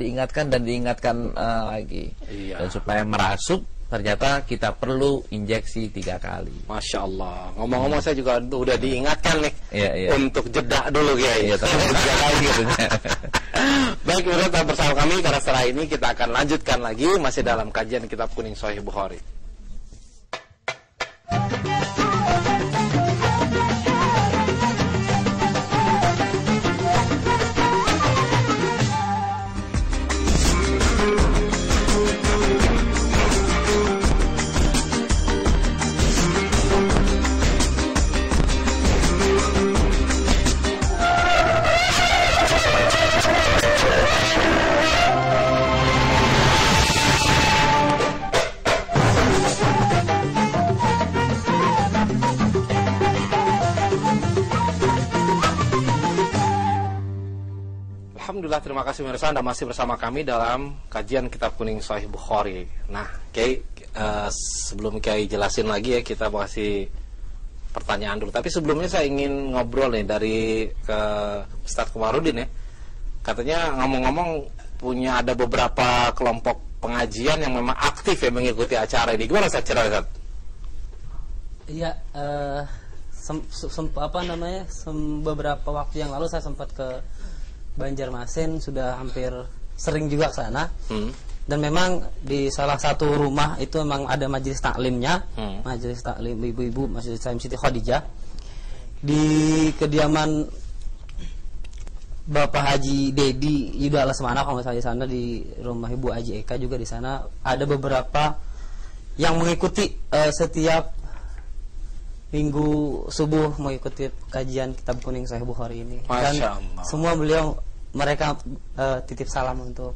lagi. Dan supaya merasuk, ternyata kita perlu injeksi 3 kali. Masya Allah. Ngomong-ngomong saya juga udah diingatkan nih untuk jeda dulu ya. 3 kali gitu. Baik, tetap bersama kami karena setelah ini kita akan lanjutkan lagi masih dalam kajian Kitab Kuning Sahih Bukhari. Alhamdulillah, terima kasih pemirsa, Anda masih bersama kami dalam kajian Kitab Kuning Sahih Bukhari. Nah, Kiai, sebelum Kiai jelasin lagi ya, kita kasih pertanyaan dulu. Tapi sebelumnya saya ingin ngobrol nih dari ke Ustadz Komarudin ya. Katanya ngomong-ngomong punya ada beberapa kelompok pengajian yang memang aktif ya mengikuti acara ini. Gimana Ustadz cerita, Ustadz? Iya, beberapa waktu yang lalu saya sempat ke Banjarmasin, sudah hampir sering juga ke sana. Dan memang di salah satu rumah itu memang ada majelis taklimnya, majelis taklim ibu-ibu, Majelis Taklim Siti Khadijah. Di kediaman Bapak Haji Dedi Yuda Lesmana, kalau misalnya di sana, di rumah Ibu Haji Eka juga di sana ada beberapa yang mengikuti setiap minggu subuh mengikuti kajian Kitab Kuning Sahih Bukhari ini. Dan semua mereka titip salam untuk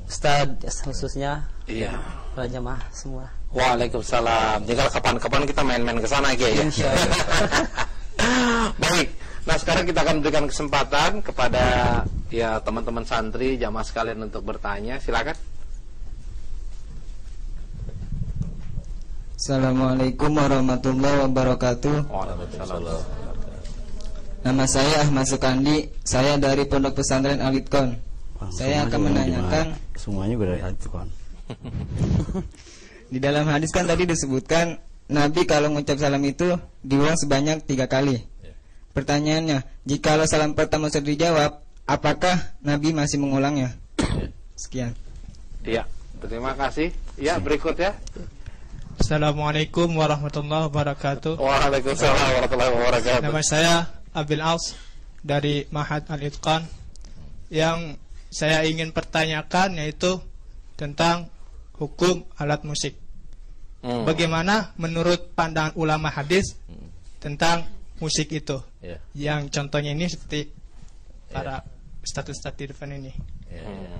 Ustaz khususnya, para jamaah semua. Waalaikumsalam. Jika kapan-kapan kita main-main ke sana ya. Baik. Nah, sekarang kita akan berikan kesempatan kepada ya teman-teman santri jamaah sekalian untuk bertanya. Silakan. Assalamualaikum warahmatullahi wabarakatuh. Waalaikumsalam. Nama saya Ahmad Sukandi, saya dari Pondok Pesantren Al-Itqan. Saya akan menanyakan, semuanya dari Al-Itqan. Di dalam hadis kan tadi disebutkan Nabi kalau mengucap salam itu diulang sebanyak 3 kali. Pertanyaannya, jikalau salam pertama sudah dijawab, apakah Nabi masih mengulangnya? Sekian. Iya, terima kasih. Ya, berikut ya. Assalamualaikum warahmatullahi wabarakatuh. Waalaikumsalam warahmatullahi wabarakatuh. Nama saya Abil Als dari Mahad Al-Itqan. Yang saya ingin pertanyakan yaitu tentang hukum alat musik. Bagaimana menurut pandangan ulama hadis tentang musik itu? Yang contohnya ini seperti para ustadz-ustadz di depan ini.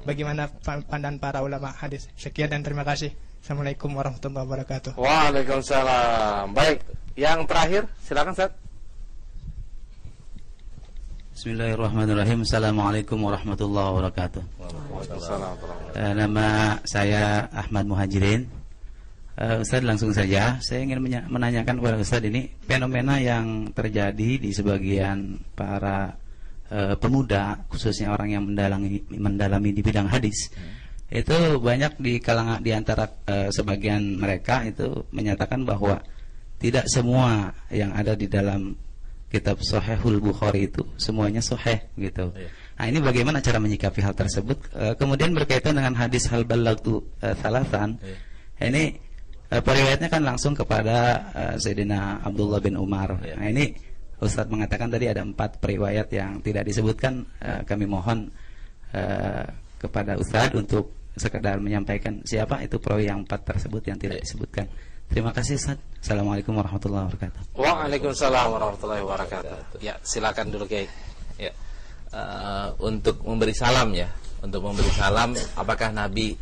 Bagaimana pandangan para ulama hadis? Sekian dan terima kasih. Assalamualaikum warahmatullahi wabarakatuh. Waalaikumsalam. Baik, yang terakhir silakan Ustaz. Bismillahirrahmanirrahim. Assalamualaikum warahmatullahi wabarakatuh. Waalaikumsalam. Nama saya Ahmad Muhajirin. Ustaz, langsung saja saya ingin menanyakan kepada Ustaz ini fenomena yang terjadi di sebagian para pemuda, khususnya orang yang mendalami di bidang hadis. Itu banyak di kalangan di antara sebagian mereka itu menyatakan bahwa tidak semua yang ada di dalam kitab Sahihul Bukhari itu semuanya sahih gitu. Nah, ini bagaimana cara menyikapi hal tersebut? Kemudian berkaitan dengan hadis hal balagtu thalathan. Ini periwayatnya kan langsung kepada Sayyidina Abdullah bin Umar. Nah, ini Ustaz mengatakan tadi ada 4 periwayat yang tidak disebutkan. Kami mohon kepada Ustaz untuk sekedar menyampaikan siapa itu perawi yang 4 tersebut yang tidak disebutkan. Terima kasih Ustaz. Assalamualaikum warahmatullahi wabarakatuh. Waalaikumsalam warahmatullahi wabarakatuh. Ya, silakan dulu Kiai. Ya. untuk memberi salam ya. Untuk memberi salam, apakah Nabi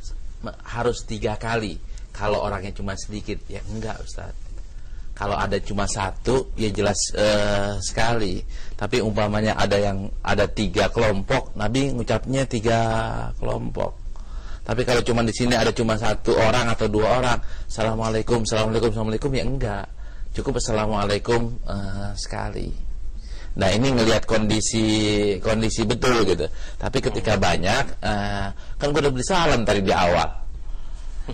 harus 3 kali? Kalau orangnya cuma sedikit, ya enggak Ustaz. Kalau ada cuma 1, ya jelas sekali. Tapi umpamanya ada 3 kelompok, Nabi ngucapnya 3 kelompok. Tapi kalau cuma di sini ada cuma 1 orang atau 2 orang, assalamualaikum, assalamualaikum, assalamualaikum, ya enggak. Cukup assalamualaikum sekali. Nah ini ngelihat kondisi betul gitu. Tapi ketika banyak, kan gue udah beri salam tadi di awal.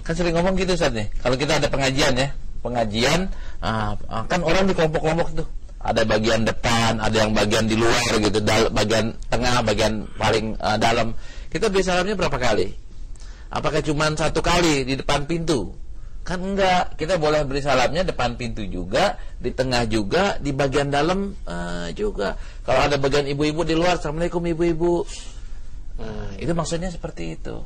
Kan sering ngomong gitu Ustaz nih. Kalau kita ada pengajian ya, kan orang di kelompok-kelompok tuh. Ada bagian depan, ada yang bagian di luar gitu, bagian tengah, bagian paling dalam. Kita beri salamnya berapa kali? Apakah cuma 1 kali di depan pintu? Kan enggak, kita boleh beri salamnya depan pintu juga, di tengah juga, di bagian dalam juga. Kalau ada bagian ibu-ibu di luar, assalamualaikum ibu-ibu. Itu maksudnya seperti itu.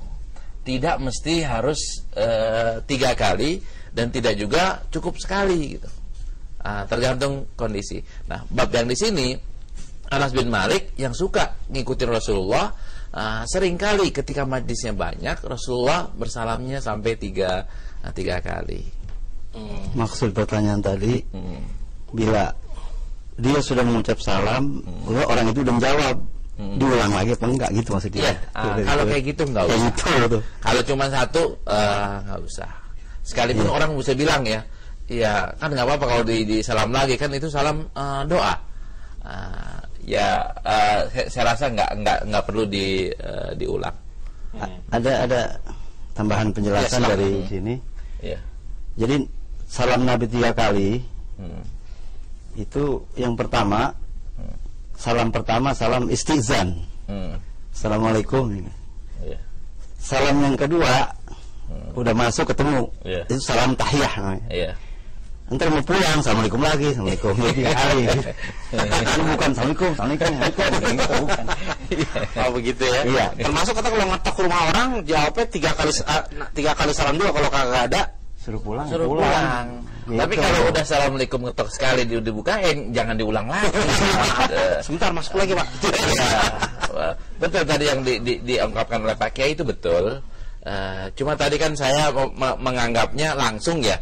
Tidak mesti harus 3 kali dan tidak juga cukup sekali gitu. Tergantung kondisi. Nah, bab yang di sini Anas bin Malik yang suka ngikutin Rasulullah, seringkali ketika majlisnya banyak Rasulullah bersalamnya sampai 3 kali. Maksud pertanyaan tadi, bila dia sudah mengucap salam, orang itu udah menjawab, diulang lagi apa enggak gitu maksudnya? Iya, kalau kayak gitu enggak usah. Gitu. Kalau cuma 1 enggak usah. Sekalipun orang bisa bilang ya, iya kan nggak apa-apa kalau di salam lagi, kan itu salam doa. Saya rasa nggak perlu diulang. Ada tambahan penjelasan dari sini. Ya. Jadi salam Nabi 3 kali. Itu yang pertama, salam pertama salam istizan. Assalamualaikum. Ya. Salam yang kedua udah masuk ketemu. Ya. Itu salam tahiyah namanya. Ya. Ntar mau pulang, assalamualaikum lagi, assalamualaikum 3 kali. Itu bukan assalamualaikum, bukan. Oh begitu ya. Iya. Termasuk kata kalau ngetok rumah orang, jawabnya 3 kali salam dulu. Kalau kagak ada, suruh pulang. Gitu. Tapi kalau udah assalamualaikum ngetok sekali dibukain, jangan diulang lagi. Sebentar masuk lagi Pak. Betul tadi yang diungkapkan oleh Pak Kiai itu betul. Cuma tadi kan saya menganggapnya langsung ya,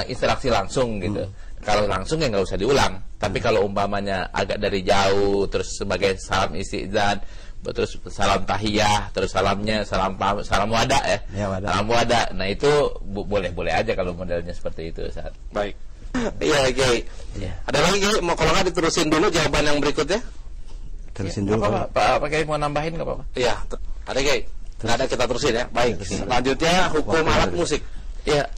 interaksi langsung gitu. Kalau langsung ya nggak usah diulang. Tapi kalau umpamanya agak dari jauh, terus sebagai salam istizan, terus salam tahiyah, terus salamnya salam wada ya, salam wada. Nah itu boleh aja kalau modelnya seperti itu Ustaz. Baik. Iya Kiai. Ada lagi Kiai? Mau kalau nggak diterusin dulu jawaban yang berikutnya? Terusin dulu. Pak Kiai mau nambahin nggak apa-apa? Iya. Ada Kiai. Nggak ada, kita terusin ya. Baik. Selanjutnya hukum alat musik. Ya,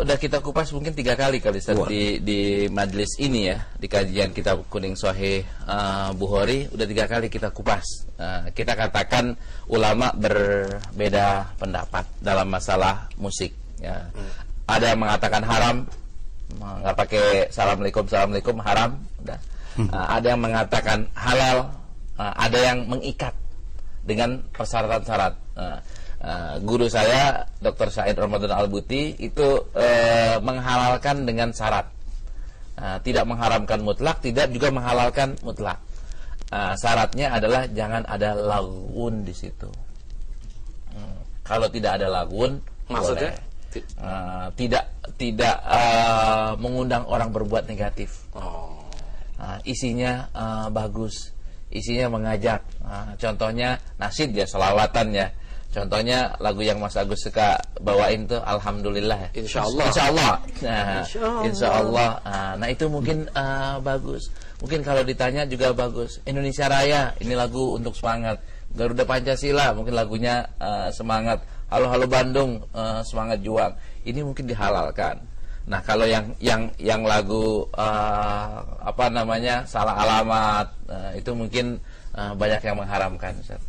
udah kita kupas mungkin 3 kali Ustaz di majelis ini ya, di kajian kitab Kuning Sahih Bukhari udah 3 kali kita kupas. Kita katakan ulama berbeda pendapat dalam masalah musik. Ya. Ada yang mengatakan haram, nggak pakai assalamualaikum haram. Udah. Ada yang mengatakan halal, ada yang mengikat dengan persyaratan syarat. Guru saya Dr. Said Ramadan Al-Buti itu menghalalkan dengan syarat, tidak mengharamkan mutlak, tidak juga menghalalkan mutlak. Syaratnya adalah jangan ada lagun di situ. Kalau tidak ada lagun, maksudnya tidak mengundang orang berbuat negatif. Isinya bagus, isinya mengajak. Contohnya nasyid ya, selawatan ya. Contohnya lagu yang Mas Agus suka bawain tuh Alhamdulillah. Insyaallah. Insyaallah. Nah itu mungkin bagus. Mungkin kalau ditanya juga bagus. Indonesia Raya, ini lagu untuk semangat. Garuda Pancasila, mungkin lagunya semangat. Halo Halo Bandung, semangat juang. Ini mungkin dihalalkan. Nah kalau yang lagu salah alamat, itu mungkin banyak yang mengharamkan Ustaz.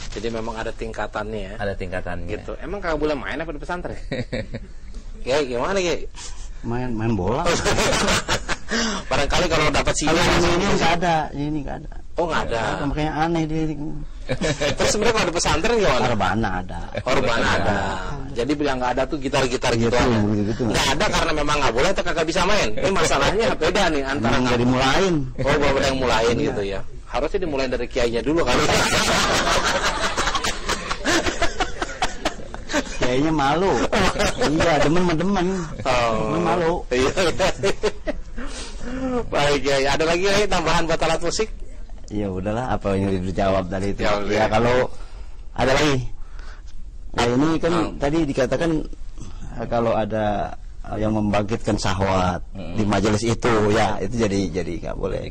Jadi memang ada tingkatannya ya. Ada tingkatannya. Gitu. Emang kagak boleh main apa di pesantren? Kayak gimana kayak? Main bola. Barangkali kalau dapat sinyal ini nggak ada, ini nggak ada. Oh nggak ada. Makanya aneh dia. Terus sebenarnya kalau di pesantren gimana? Rebana ada. Rebana ada. Jadi yang nggak ada tuh gitar-gitar gitu. Nggak ada karena memang nggak boleh atau kagak bisa main. Ini masalahnya beda nih antara nggak dimulain. Oh baru yang mulain gitu ya. Harusnya dimulai dari kiainya dulu kan. Kiainya malu. Iya, demen. Demen malu. Iya. Baik, Kiai. Ada lagi tambahan buat alat musik? Ya udahlah, apa yang dijawab tadi itu. Ya, kalau ada lagi. Nah, ini kan tadi dikatakan kalau ada yang membangkitkan syahwat di majelis itu, ya itu jadi nggak boleh.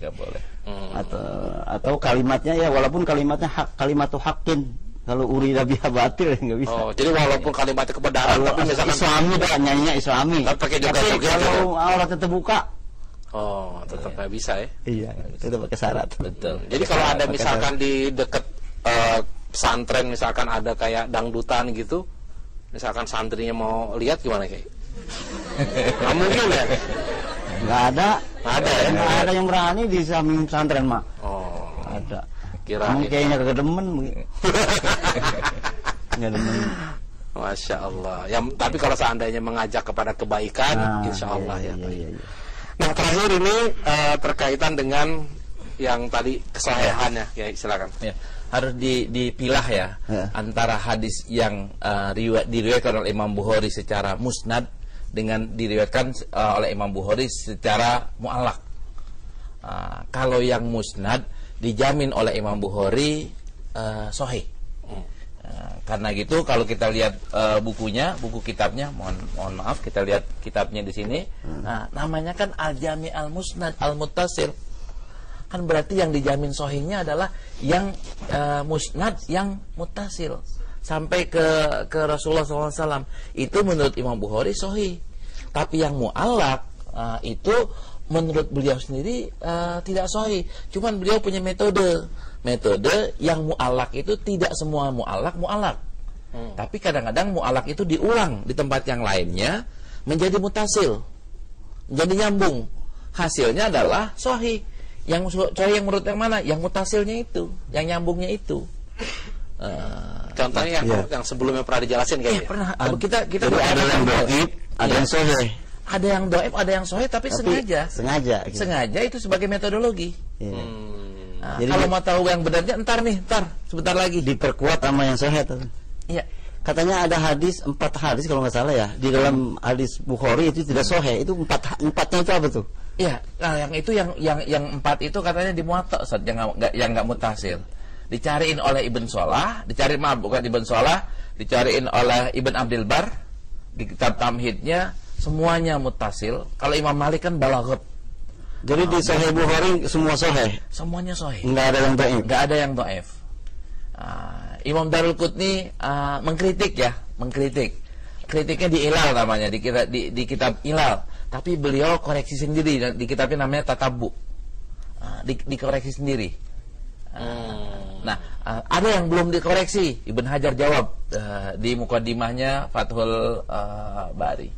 Atau kalimatnya ya walaupun kalimatnya kalimatu haqqin, kalau urida biha batil nggak bisa. Oh, jadi walaupun kalimatnya kebenaran tapi misalkan Islami dan nyanyinya Islami. Pakai joget-joget kalau auratnya terbuka. Oh, tetap nggak bisa ya? Iya, itu pakai syarat. Betul. Jadi kalau ada misalkan di dekat pesantren misalkan ada kayak dangdutan gitu, misalkan santrinya mau lihat gimana kayak? Nggak mungkin ya? Nggak ada. Ya? Nggak ada yang berani di samping pesantren mak. Oh, ada. Kirain. Kayaknya kedemen. Nggak demen. Masya Allah. Ya, tapi kalau seandainya mengajak kepada kebaikan, insya Allah iya. Nah, terakhir ini terkaitan dengan yang tadi kesolehannya, ya silakan. Ya, harus dipilah ya antara hadis yang diriwayatkan oleh Imam Bukhari secara musnad dengan diriwayatkan oleh Imam Bukhari secara mu'allaq. Kalau yang musnad dijamin oleh Imam Bukhari sahih. Karena gitu kalau kita lihat buku kitabnya, mohon maaf, kita lihat kitabnya di sini. Nah, namanya kan Al-Jami' Al-Musnad Al-Muttasil. Kan berarti yang dijamin sahihnya adalah yang musnad yang muttasil sampai ke Rasulullah SAW. Itu menurut Imam Bukhari sahih. Tapi yang mu'allaq itu menurut beliau sendiri tidak sahih. Cuman beliau punya metode yang mu'allaq itu tidak semua mu'allaq. Tapi kadang-kadang mu'allaq itu diulang di tempat yang lainnya menjadi mutasil, menjadi nyambung. Hasilnya adalah sahih. Yang sahih yang menurut yang mana? Yang mutasilnya itu, yang nyambungnya itu. Contohnya yang sebelumnya pernah dijelasin kayaknya. Pernah. Kita ada yang dhaif, ada yang sahih. Ada yang dhaif, ada yang sahih, tapi sengaja. Gitu. Sengaja itu sebagai metodologi. Jadi kalau mau tahu yang benarnya ntar sebentar lagi diperkuat sama yang sahih tuh. Iya. Katanya ada 4 hadis kalau nggak salah ya di dalam hadis Bukhari itu tidak sahih. Itu empatnya itu apa tuh? Iya, nah yang itu yang 4 itu katanya di Muwatta, yang nggak mutasil. Dicariin oleh Ibn Shalah, bukan Ibn Shalah, dicariin oleh Ibn Abdul Bar di kitab Tamhidnya, semuanya mutasil. Kalau Imam Malik kan balaghat. Jadi di Sahih Bukhari semua sahih. Semuanya sahih. Enggak ada yang dhaif. Enggak ada yang dhaif. Imam Daruqutni mengkritik. Kritiknya di Ilal namanya, di kitab Ilal. Tapi beliau koreksi sendiri di kitabnya namanya Tatabbu. Dikoreksi sendiri. Nah, ada yang belum dikoreksi. Ibn Hajar jawab di muqaddimahnya Fathul Bari.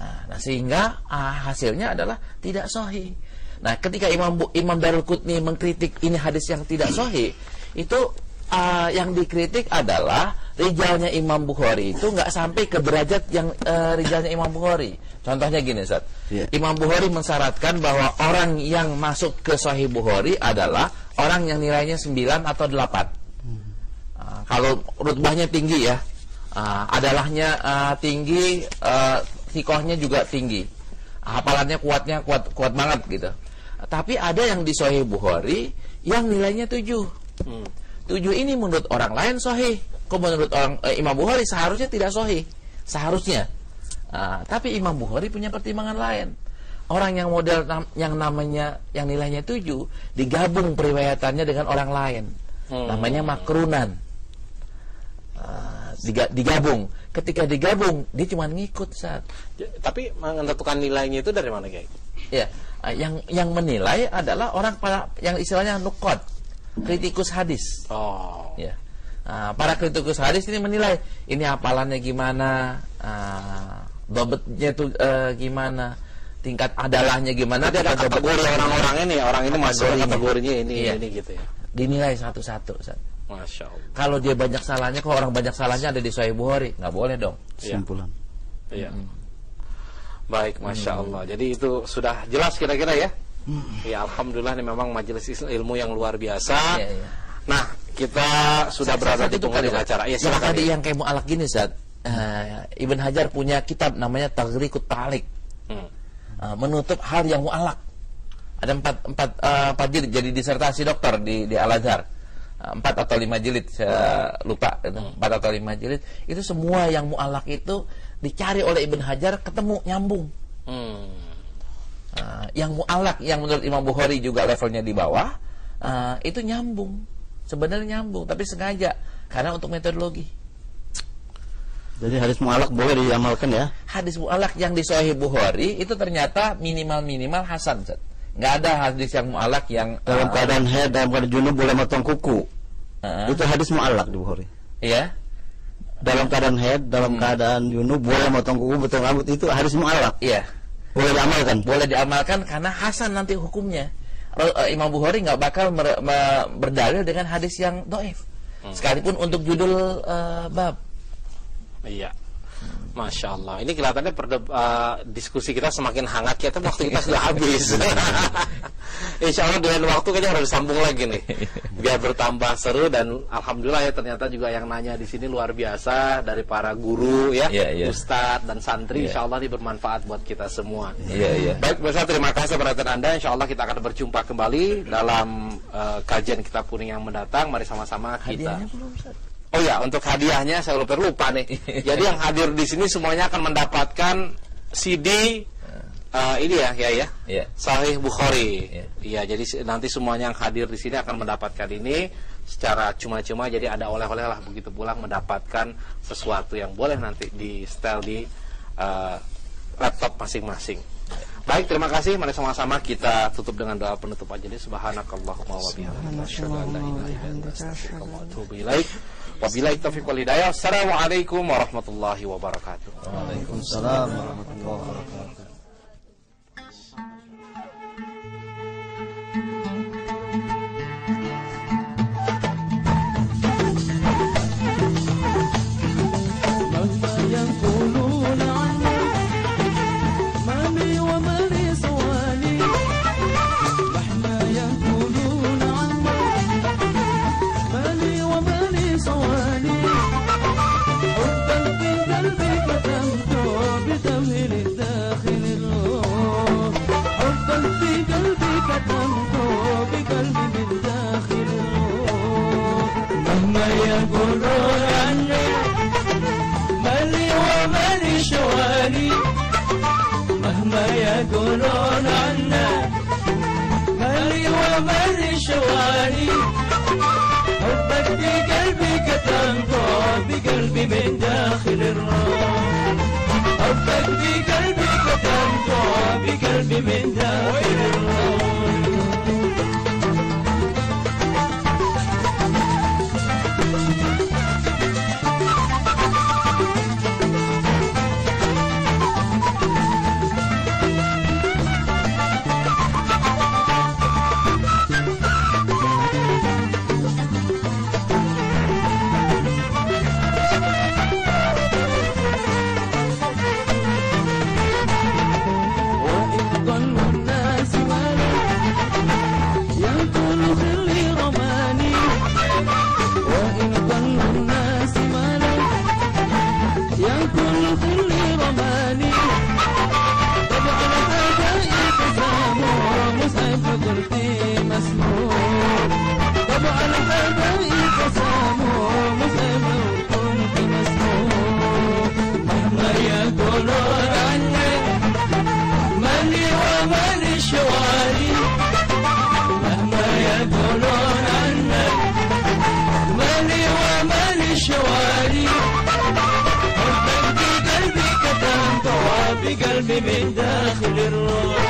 Nah, sehingga hasilnya adalah tidak sahih. Nah, ketika Imam Daruqutni mengkritik ini hadis yang tidak sahih, itu yang dikritik adalah rijalnya Imam Bukhari itu nggak sampai ke derajat yang rijalnya Imam Bukhari. Contohnya gini, Ustaz. Imam Bukhari mensyaratkan bahwa orang yang masuk ke Sahih Bukhari adalah orang yang nilainya 9 atau 8. Kalau rutbahnya tinggi ya, adalahnya tinggi, sikohnya juga tinggi, hafalannya kuat banget gitu. Tapi ada yang di Sahih Bukhari yang nilainya 7. 7 ini menurut orang lain sahih. Kok menurut Imam Bukhari seharusnya tidak sahih. Seharusnya. Tapi Imam Bukhari punya pertimbangan lain. Orang yang model yang namanya yang nilainya 7 digabung periwayatannya dengan orang lain. Namanya makrunan. Digabung. Ketika digabung dia cuma ngikut saat. Tapi menentukan nilainya itu dari mana, Kiai? Ya, yang menilai adalah orang yang istilahnya nuqad, kritikus hadis. Oh. Ya. Para kritikus hadis ini menilai ini hafalannya gimana, dobetnya itu gimana, tingkat adalahnya gimana. Jadi ada kategori orang-orangnya nih, orang ini masuk kategorinya ini gitu ya. Dinilai satu-satu. Masya Allah. Kalau dia banyak salahnya, kalau orang banyak salahnya ada di Sahih Bukhari, nggak boleh dong. Kesimpulan. Iya. Baik, Masya Allah. Jadi itu sudah jelas kira-kira ya. Ya, alhamdulillah ini memang majelis ilmu yang luar biasa. Nah, kita sudah berada di penghujung acara. Ya, yang tadi yang kayak mu'alak gini, Ustaz. Ibn Hajar punya kitab namanya Taghriqut Ta'liq. Menutup hal yang mu'alak. Ada empat jilid, jadi disertasi dokter di Al-Azhar. 4 atau 5 jilid, saya lupa. 4 atau 5 jilid. Itu semua yang mu'alak itu dicari oleh Ibn Hajar, ketemu, nyambung. Yang mu'alak, yang menurut Imam Bukhari juga levelnya di bawah, itu nyambung. Sebenarnya nyambung, tapi sengaja. Karena untuk metodologi. Jadi hadis mu'alak boleh diamalkan ya? Hadis mu'alak yang di Sahih Bukhari itu ternyata minimal hasan, Ustaz. Nggak ada hadis yang mu'alak yang dalam keadaan haid, dalam keadaan junub boleh motong kuku. Itu hadis mu'alak di Bukhari. Iya. Dalam keadaan haid, dalam keadaan junub boleh motong kuku, potong rambut, itu hadis mu'alak. Iya. Boleh diamalkan. Boleh diamalkan karena hasan nanti hukumnya. Imam Bukhari nggak bakal berdalil dengan hadis yang dhaif. Sekalipun untuk judul bab. Iya. Masya Allah. Ini kelihatannya diskusi kita semakin hangat ya, tapi waktu kita sudah habis. Insya Allah dengan waktu kayaknya harus sambung lagi nih, biar bertambah seru. Dan alhamdulillah ya, ternyata juga yang nanya di sini luar biasa dari para guru ya, ustadz dan santri. Insya Allah ini bermanfaat buat kita semua. Baik, pemirsa, terima kasih perhatian Anda. Insya Allah kita akan berjumpa kembali dalam kajian Kitab Kuning yang mendatang. Mari sama-sama kita. Oh ya, untuk hadiahnya saya lupa nih. Jadi yang hadir di sini semuanya akan mendapatkan CD ini ya. Sahih Bukhari. Iya, jadi nanti semuanya yang hadir di sini akan mendapatkan ini secara cuma-cuma. Jadi ada oleh-oleh lah, begitu pula mendapatkan sesuatu yang boleh nanti di setel di laptop masing-masing. Baik, terima kasih. Mari sama-sama kita tutup dengan doa penutup aja nih. Subhanakallahumma wa bihamdika asyhadu an la ilaha illa anta astaghfiruka wa atubu ilaik. Wabillahi taufiq wal hidayah. Assalamualaikum warahmatullahi wabarakatuh. Waalaikumsalam warahmatullahi wabarakatuh. يقولون عني مالي ومالي شوالي مهما يقولون عني مالي ومالي شوالي حبك في قلبي كتمته بقلبي من داخل الروح حبك في قلبي كتمته بقلبي من داخل الروح بقلبي من داخل الروح